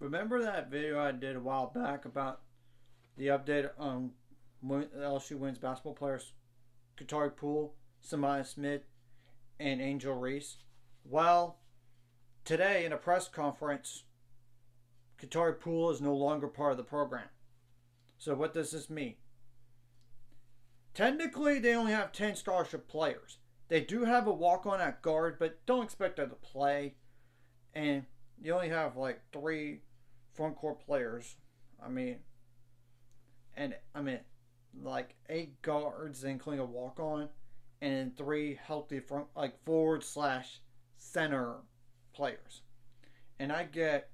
Remember that video I did a while back about the update on LSU women's basketball players Kateri Poole, Samaya Smith, and Angel Reese? Well, today in a press conference, Kateri Poole is no longer part of the program. So what does this mean? Technically, they only have 10 scholarship players. They do have a walk-on at guard, but don't expect them to play. And you only have like 3 front court players. Like 8 guards, including a walk-on, and then 3 healthy front, like forward/center players. And I get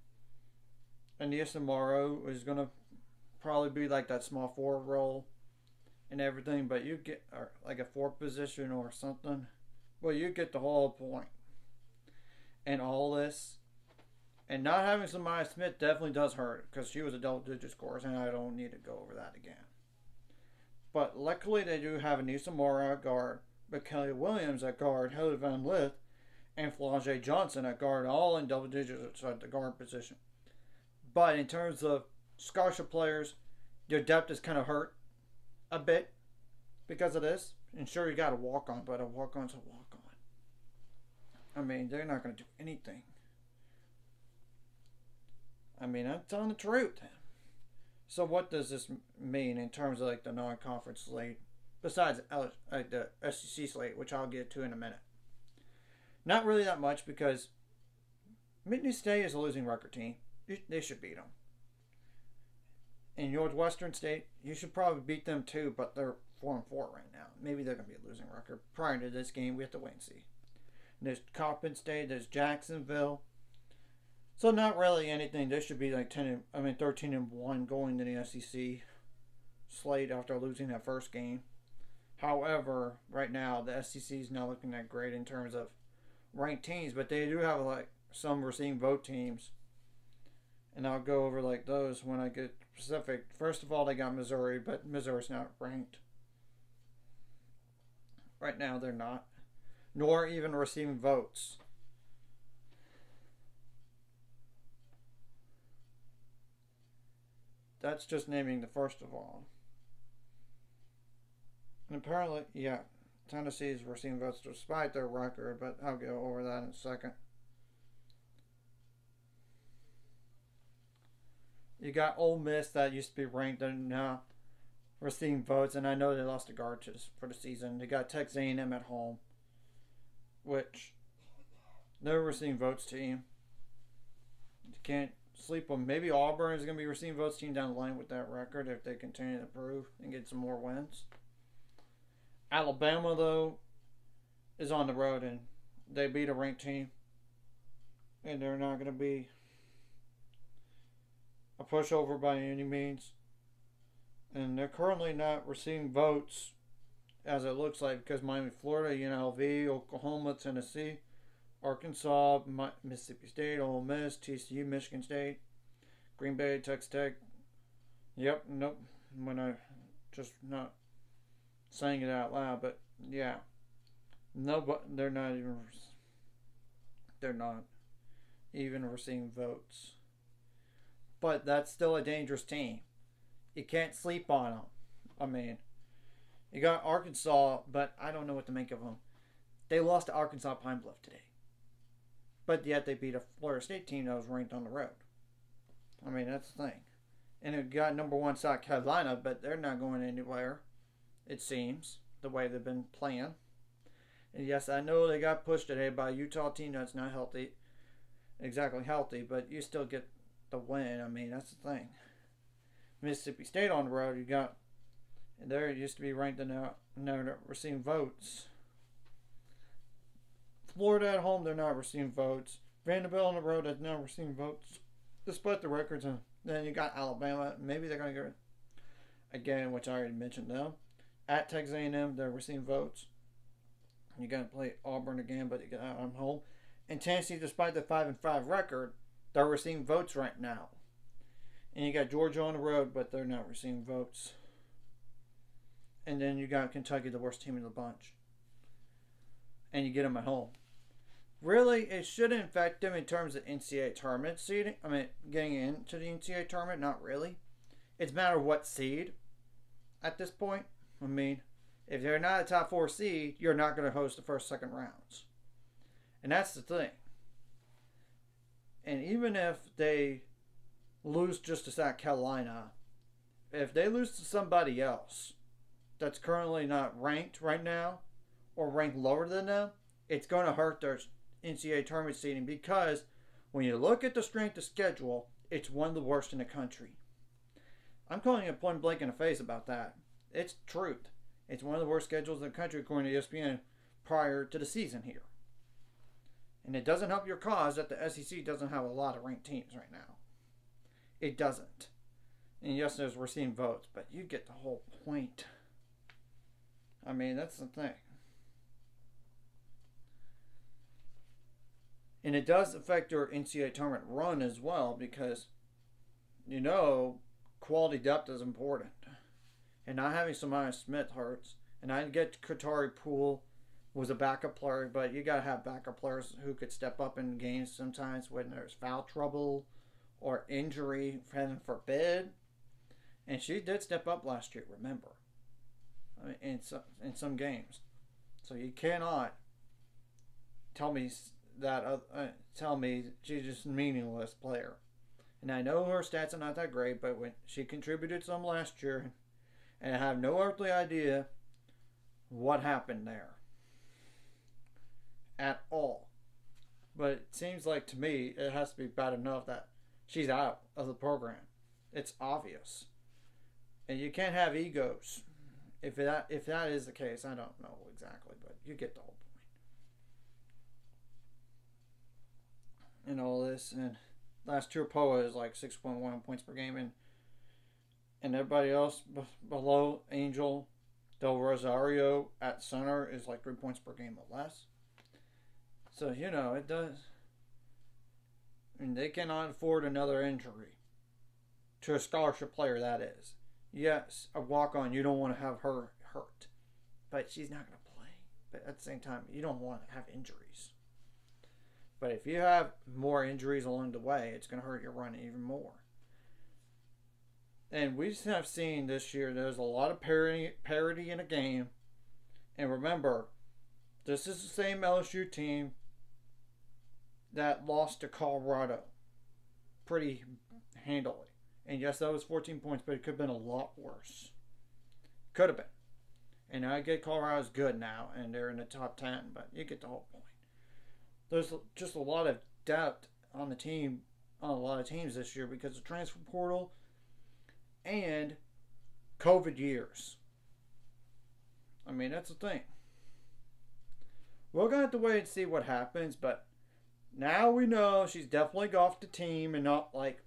Anissa Morrow is gonna probably be like that small forward role and everything, but you get like a 4th position or something. Well, you get the whole point. And all this, and not having Samaya Smith definitely does hurt because she was a double-digit scorer, and I don't need to go over that again. But luckily, they do have Anissa Morrow at guard, but Kelly Williams at guard, Heather Van Lith, and Flau'jae Johnson at guard, all in double digits at the guard position. But in terms of scholarship players, your depth is kind of hurt a bit because of this. And sure, you got a walk-on, but a walk-on's a walk-on. They're not going to do anything. I'm telling the truth. So what does this mean in terms of like the non-conference slate, besides the SEC slate, which I'll get to in a minute? Not really that much because Mississippi State is a losing record team. They should beat them. In Northwestern State, you should probably beat them too, but they're 4-4 right now. Maybe they're going to be a losing record. Prior to this game, we have to wait and see. And there's Coppin State, there's Jacksonville. So not really anything. They should be like 13-1 going to the SEC slate after losing that first game. However, right now the SEC is not looking that great in terms of ranked teams, but they do have like some receiving vote teams, and I'll go over like those when I get specific. First of all, they got Missouri, but Missouri's not ranked right now. They're not, nor even receiving votes. That's just naming the first of all. And apparently, yeah, Tennessee is receiving votes despite their record, but I'll go over that in a second. You got Ole Miss that used to be ranked and now receiving votes, and I know they lost to Garches for the season. They got Texas A&M at home, which they're a receiving votes team. You can't sleep on. Maybe Auburn is going to be receiving votes team down the line with that record if they continue to improve and get some more wins. Alabama, though, is on the road, and they beat a ranked team, and they're not going to be a pushover by any means. And they're currently not receiving votes, as it looks like, because Miami, Florida, UNLV, Oklahoma, Tennessee, Arkansas, Mississippi State, Ole Miss, TCU, Michigan State, Green Bay, Texas Tech. Yep, nope. When I just not saying it out loud, but yeah, no, but they're not even receiving votes. But that's still a dangerous team. You can't sleep on them. You got Arkansas, but I don't know what to make of them. They lost to Arkansas Pine Bluff today. But yet they beat a Florida State team that was ranked on the road. That's the thing. And it got number 1 South Carolina, but they're not going anywhere, it seems, the way they've been playing. And yes, I know they got pushed today by a Utah team that's not exactly healthy, but you still get the win. That's the thing. Mississippi State on the road, you got, and they used to be ranked in they're receiving votes. Florida at home, they're not receiving votes. Vanderbilt on the road is not receiving votes, despite the records. And then you got Alabama. Maybe they're going to get, again, which I already mentioned them. At Texas A&M, they're receiving votes. You got to play Auburn again, but you got them home. And Tennessee, despite the 5-5 record, they're receiving votes right now. And you got Georgia on the road, but they're not receiving votes. And then you got Kentucky, the worst team in the bunch. And you get them at home. Really, it shouldn't affect them in terms of NCAA tournament seeding. I mean, getting into the NCAA tournament, not really. It's a matter of what seed at this point. I mean, if they're not a top four seed, you're not going to host the first, second rounds. And that's the thing. And even if they lose just to South Carolina, if they lose to somebody else that's currently not ranked right now or ranked lower than them, it's going to hurt their NCAA tournament seeding because when you look at the strength of schedule, it's one of the worst in the country. I'm calling it point blank in the face about that. It's truth. It's one of the worst schedules in the country according to ESPN prior to the season here. And it doesn't help your cause that the SEC doesn't have a lot of ranked teams right now. It doesn't. And yes, we're seeing votes, but you get the whole point. I mean, that's the thing. And it does affect your NCAA tournament run as well because, quality depth is important. And not having Samaya Smith hurts. And I get Kateri Poole was a backup player, but you got to have backup players who could step up in games sometimes when there's foul trouble or injury, heaven forbid. And she did step up last year, remember, in some games. So you cannot tell me she's just a meaningless player. And I know her stats are not that great, but when she contributed some last year, and I have no earthly idea what happened there at all. But it seems like to me it has to be bad enough that she's out of the program. It's obvious. And you can't have egos. If that is the case, I don't know exactly, but you get the whole point. And all this, and last year Poa is like 6.1 points per game, and everybody else below Angel Del Rosario at center is like 3 points per game or less. So, it does. I mean, they cannot afford another injury to a scholarship player, that is. Yes, a walk-on, you don't want to have her hurt. But she's not going to play. But at the same time, you don't want to have injuries. But if you have more injuries along the way, it's going to hurt your run even more. And we have seen this year, there's a lot of parity in a game. And remember, this is the same LSU team that lost to Colorado pretty handily. And yes, that was 14 points, but it could have been a lot worse. Could have been. And I get Colorado's good now, and they're in the top 10, but you get the whole point. There's just a lot of depth on the team, on a lot of teams this year because of transfer portal and COVID years. I mean, that's the thing. We're going to have to wait and see what happens, but now we know she's definitely off the team and not like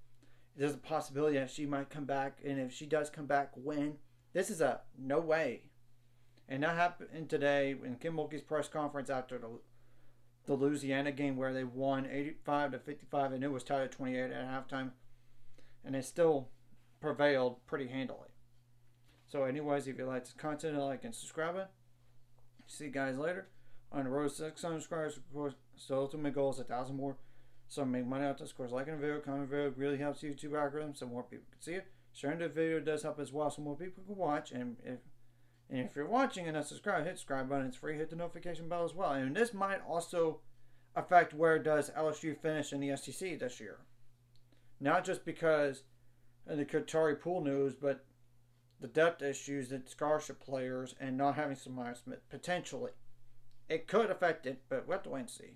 there's a possibility that she might come back, and if she does come back, when? This is a no way. And that happened today in Kim Mulkey's press conference after the Louisiana game where they won 85-55 and it was tied at 28 at halftime, and they still prevailed pretty handily. So anyways, if you like this content, like and subscribe it. See you guys later. On the road to 600 subscribers, of course, so ultimate goal is 1,000 more. So make money out this course. Liking the video, comment the video really helps YouTube algorithm so more people can see it. Sharing the video does help as well so more people can watch. And if you're watching and not subscribed, hit the subscribe button. It's free. Hit the notification bell as well. And this might also affect where does LSU finish in the SEC this year. Not just because of the Kateri Poole news, but the depth issues that scholarship players and not having Samaya Smith potentially. It could affect it, but we'll have to wait and see.